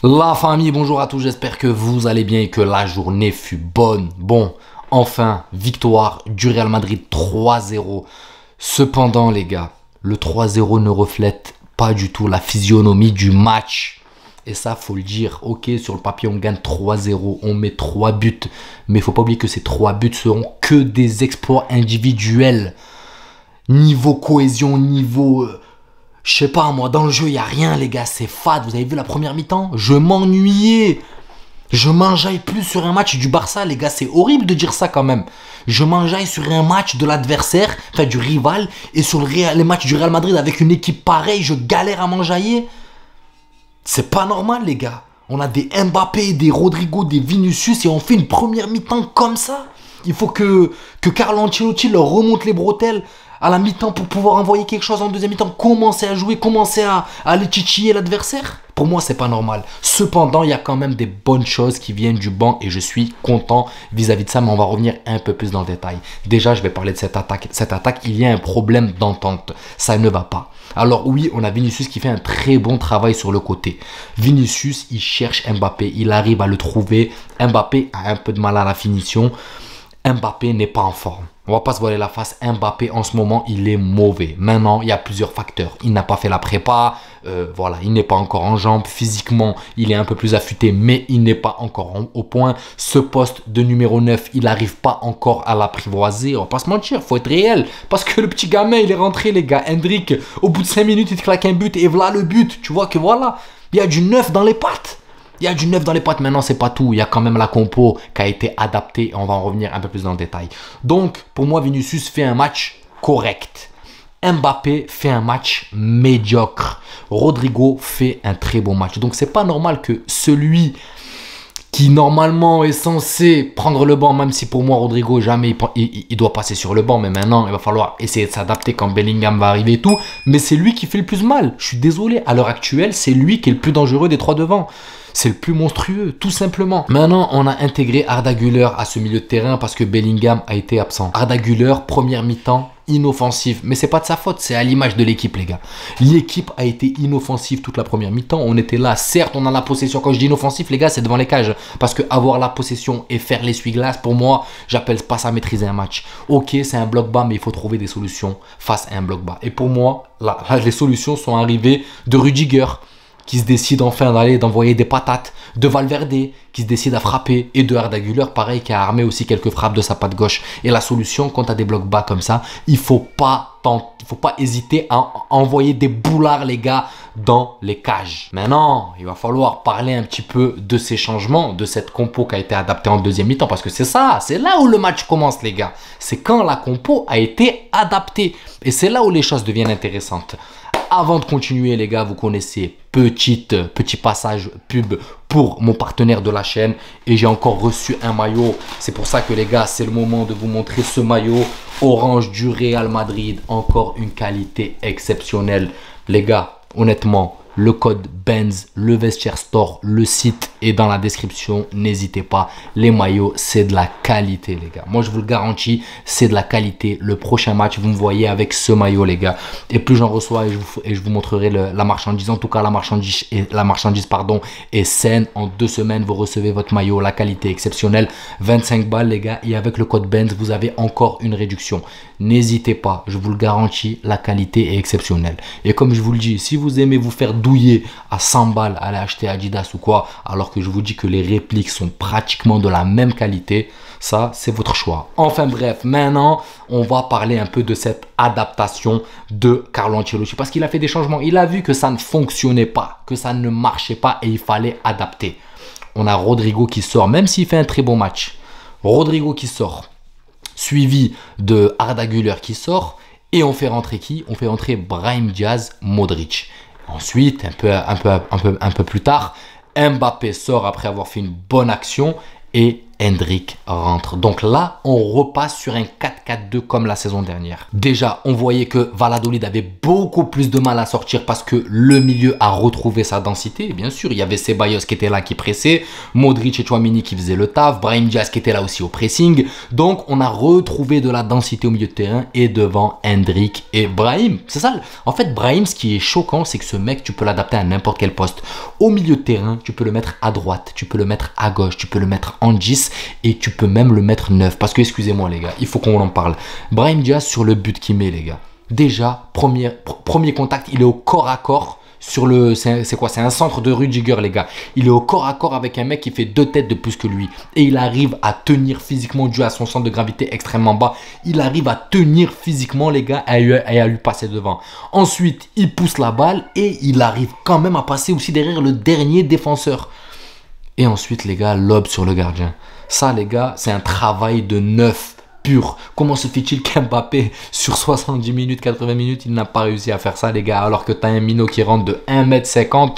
La famille, bonjour à tous, j'espère que vous allez bien et que la journée fut bonne. Bon, enfin, victoire du Real Madrid 3-0. Cependant, les gars, le 3-0 ne reflète pas du tout la physionomie du match. Et ça, faut le dire. Ok, sur le papier, on gagne 3-0, on met 3 buts. Mais il faut pas oublier que ces 3 buts seront que des exploits individuels. Niveau cohésion, niveau... je sais pas, moi, dans le jeu, il n'y a rien, les gars. C'est fade. Vous avez vu la première mi-temps? Je m'ennuyais. Je m'enjaille plus sur un match du Barça, les gars. C'est horrible de dire ça quand même. Je m'enjaille sur un match de l'adversaire, enfin du rival, et sur les matchs du Real Madrid avec une équipe pareille, je galère à m'enjailler. C'est pas normal, les gars. On a des Mbappé, des Rodrigo, des Vinicius, et on fait une première mi-temps comme ça. Il faut que Carlo Ancelotti leur remonte les bretelles à la mi-temps pour pouvoir envoyer quelque chose en deuxième mi-temps, commencer à jouer, commencer à aller titiller l'adversaire. Pour moi, c'est pas normal. Cependant, il y a quand même des bonnes choses qui viennent du banc et je suis content vis-à-vis de ça, mais on va revenir un peu plus dans le détail. Déjà, je vais parler de cette attaque. Cette attaque, il y a un problème d'entente. Ça ne va pas. Alors oui, on a Vinicius qui fait un très bon travail sur le côté. Vinicius, il cherche Mbappé, il arrive à le trouver. Mbappé a un peu de mal à la finition. Mbappé n'est pas en forme. On va pas se voiler la face. Mbappé, en ce moment, il est mauvais. Maintenant, il y a plusieurs facteurs. Il n'a pas fait la prépa. Voilà, il n'est pas encore en jambes. Physiquement, il est un peu plus affûté, mais il n'est pas encore au point. Ce poste de numéro 9, il n'arrive pas encore à l'apprivoiser. On va pas se mentir, faut être réel. Parce que le petit gamin, il est rentré, les gars. Hendrik, au bout de 5 minutes, il te claque un but et voilà le but. Tu vois que voilà, il y a du neuf dans les pattes. Il y a du neuf dans les pattes. Maintenant, c'est pas tout. Il y a quand même la compo qui a été adaptée. On va en revenir un peu plus dans le détail. Donc, pour moi, Vinicius fait un match correct. Mbappé fait un match médiocre. Rodrigo fait un très bon match. Donc, c'est pas normal que celui qui normalement est censé prendre le banc, même si pour moi Rodrigo jamais il doit passer sur le banc, mais maintenant il va falloir essayer de s'adapter quand Bellingham va arriver et tout, mais c'est lui qui fait le plus mal. Je suis désolé, à l'heure actuelle c'est lui qui est le plus dangereux des trois devant. C'est le plus monstrueux, tout simplement. Maintenant, on a intégré Arda Güler à ce milieu de terrain parce que Bellingham a été absent. Arda Güler, première mi-temps, inoffensif. Mais c'est pas de sa faute, c'est à l'image de l'équipe, les gars. L'équipe a été inoffensive toute la première mi-temps. On était là, certes, on a la possession. Quand je dis inoffensif, les gars, c'est devant les cages. Parce que avoir la possession et faire l'essuie-glace, pour moi, j'appelle pas ça maîtriser un match. Ok, c'est un bloc bas, mais il faut trouver des solutions face à un bloc bas. Et pour moi, là les solutions sont arrivées de Rudiger, qui se décide enfin d'envoyer des patates, de Valverde qui se décide à frapper et de Arda Güler pareil qui a armé aussi quelques frappes de sa patte gauche. Et la solution quand tu as des blocs bas comme ça, il faut pas hésiter à envoyer des boulards les gars dans les cages. Maintenant, il va falloir parler un petit peu de ces changements, de cette compo qui a été adaptée en deuxième mi-temps parce que c'est ça, c'est là où le match commence les gars. C'est quand la compo a été adaptée et c'est là où les choses deviennent intéressantes. Avant de continuer les gars, vous connaissez petit passage pub pour mon partenaire de la chaîne et j'ai encore reçu un maillot. C'est pour ça que les gars, c'est le moment de vous montrer ce maillot orange du Real Madrid. Encore une qualité exceptionnelle. Les gars, honnêtement, le code Benz, le Vestiaire Store, le site est dans la description. N'hésitez pas, les maillots, c'est de la qualité, les gars. Moi, je vous le garantis, c'est de la qualité. Le prochain match, vous me voyez avec ce maillot, les gars. Et plus j'en reçois, et je vous montrerai la marchandise. En tout cas, la marchandise est saine. En 2 semaines, vous recevez votre maillot. La qualité exceptionnelle. 25 balles, les gars. Et avec le code Benz, vous avez encore une réduction. N'hésitez pas, je vous le garantis, la qualité est exceptionnelle. Et comme je vous le dis, si vous aimez vous faire douiller à 100 balles, aller acheter Adidas ou quoi, alors que je vous dis que les répliques sont pratiquement de la même qualité, ça c'est votre choix. Enfin bref, maintenant on va parler un peu de cette adaptation de Carlo Ancelotti parce qu'il a fait des changements. Il a vu que ça ne fonctionnait pas, que ça ne marchait pas et il fallait adapter. On a Rodrigo qui sort, même s'il fait un très bon match. Rodrigo qui sort, suivi de Arda Güler qui sort et on fait rentrer qui? On fait rentrer Brahim Diaz, Modric. Ensuite, un peu plus tard, Mbappé sort après avoir fait une bonne action et Hendrick rentre. Donc là, on repasse sur un 4-4-2 comme la saison dernière. Déjà, on voyait que Valladolid avait beaucoup plus de mal à sortir parce que le milieu a retrouvé sa densité. Bien sûr, il y avait Ceballos qui était là, qui pressait, Modric et Tchouaméni qui faisaient le taf, Brahim Diaz qui était là aussi au pressing. Donc, on a retrouvé de la densité au milieu de terrain et devant Hendrick et Brahim. C'est ça. En fait, Brahim, ce qui est choquant, c'est que ce mec, tu peux l'adapter à n'importe quel poste. Au milieu de terrain, tu peux le mettre à droite, tu peux le mettre à gauche, tu peux le mettre en 10 et tu peux même le mettre 9. Parce que, excusez-moi les gars, il faut qu'on en parle. Brahim Diaz sur le but qu'il met les gars. Déjà, premier contact, il est au corps à corps sur le... C'est quoi? C'est un centre de Rudiger les gars. Il est au corps à corps avec un mec qui fait 2 têtes de plus que lui. Et il arrive à tenir physiquement dû à son centre de gravité extrêmement bas. Il arrive à tenir physiquement les gars et à lui passer devant. Ensuite, il pousse la balle et il arrive quand même à passer aussi derrière le dernier défenseur. Et ensuite les gars, lob sur le gardien. Ça les gars, c'est un travail de neuf. Pur. Comment se fait-il qu'Mbappé, sur 70 minutes, 80 minutes, il n'a pas réussi à faire ça, les gars, alors que tu as un minot qui rentre de 1,50 m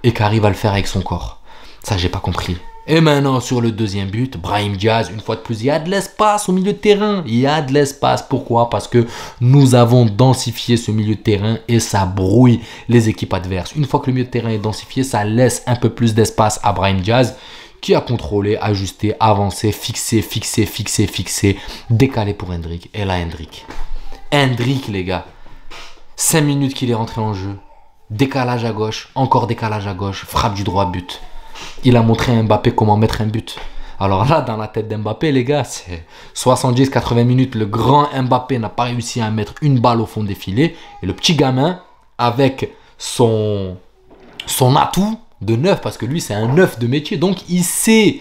et qui arrive à le faire avec son corps. Ça, j'ai pas compris. Et maintenant, sur le deuxième but, Brahim Diaz, une fois de plus, il y a de l'espace au milieu de terrain. Il y a de l'espace. Pourquoi? Parce que nous avons densifié ce milieu de terrain et ça brouille les équipes adverses. Une fois que le milieu de terrain est densifié, ça laisse un peu plus d'espace à Brahim Diaz, qui a contrôlé, ajusté, avancé, fixé, décalé pour Hendrick. Et là, Hendrick, les gars, 5 minutes qu'il est rentré en jeu. Décalage à gauche, encore décalage à gauche, frappe du droit but. Il a montré à Mbappé comment mettre un but. Alors là, dans la tête d'Mbappé, les gars, c'est 70-80 minutes. Le grand Mbappé n'a pas réussi à mettre une balle au fond des filets. Et le petit gamin, avec son atout, de neuf, parce que lui c'est un neuf de métier, donc il sait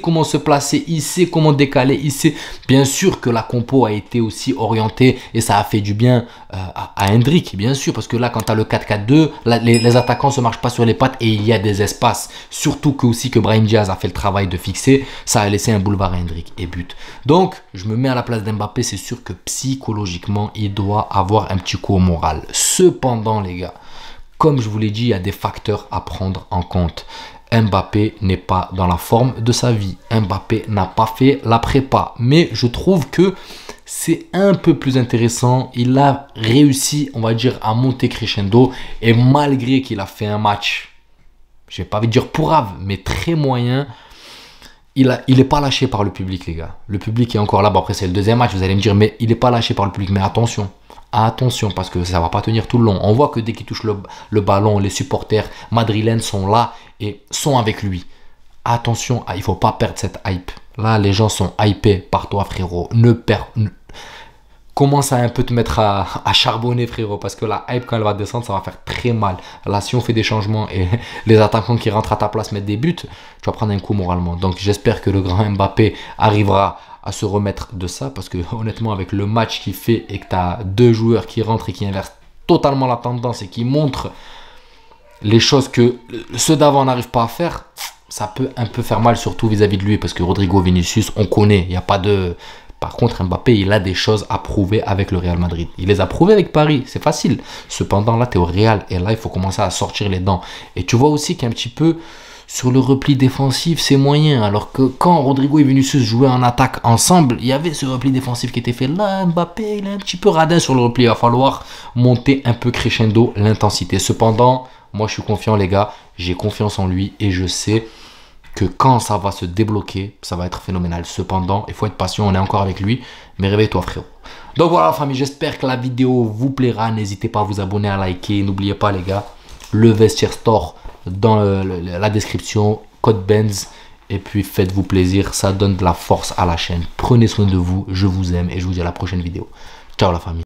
comment se placer, il sait comment décaler, il sait. Bien sûr que la compo a été aussi orientée et ça a fait du bien à Hendrick, bien sûr, parce que là quand tu as le 4-4-2, les attaquants ne se marchent pas sur les pattes et il y a des espaces, surtout que aussi que Brahim Diaz a fait le travail de fixer, ça a laissé un boulevard à Hendrick et but. Donc je me mets à la place d'Mbappé, c'est sûr que psychologiquement il doit avoir un petit coup au moral. Cependant les gars, comme je vous l'ai dit, il y a des facteurs à prendre en compte. Mbappé n'est pas dans la forme de sa vie. Mbappé n'a pas fait la prépa. Mais je trouve que c'est un peu plus intéressant. Il a réussi, on va dire, à monter crescendo. Et malgré qu'il a fait un match, je ne vais pas dire pourrave, mais très moyen, il n'est pas lâché par le public, les gars. Le public est encore là. Bon, après, c'est le deuxième match, vous allez me dire, mais il n'est pas lâché par le public. Mais attention. Attention, parce que ça ne va pas tenir tout le long. On voit que dès qu'il touche le ballon, les supporters madrilènes sont là et sont avec lui. Attention, il ne faut pas perdre cette hype. Là, les gens sont hypés par toi, frérot. Commence à un peu te mettre à charbonner, frérot, parce que la hype, quand elle va descendre, ça va faire très mal. Là, si on fait des changements et les attaquants qui rentrent à ta place mettent des buts, tu vas prendre un coup moralement. Donc, j'espère que le grand Mbappé arrivera à se remettre de ça, parce que honnêtement avec le match qu'il fait et que tu as 2 joueurs qui rentrent et qui inversent totalement la tendance et qui montrent les choses que ceux d'avant n'arrivent pas à faire, ça peut un peu faire mal, surtout vis-à-vis de lui, parce que Rodrigo, Vinicius, on connaît, il n'y a pas de... Par contre, Mbappé, il a des choses à prouver avec le Real Madrid. Il les a prouvées avec Paris, c'est facile. Cependant, là, tu es au Real et là, il faut commencer à sortir les dents. Et tu vois aussi qu'un petit peu... Sur le repli défensif, c'est moyen. Alors que quand Rodrigo et Vinicius jouaient en attaque ensemble, il y avait ce repli défensif qui était fait. Là, Mbappé, il est un petit peu radin sur le repli. Il va falloir monter un peu crescendo l'intensité. Cependant, moi, je suis confiant, les gars. J'ai confiance en lui et je sais que quand ça va se débloquer, ça va être phénoménal. Cependant, il faut être patient. On est encore avec lui. Mais réveille-toi, frérot. Donc voilà, famille. J'espère que la vidéo vous plaira. N'hésitez pas à vous abonner, à liker. N'oubliez pas, les gars, le Vestiaire Store dans la description, code Benz, et puis faites-vous plaisir, ça donne de la force à la chaîne. Prenez soin de vous, je vous aime et je vous dis à la prochaine vidéo. Ciao la famille.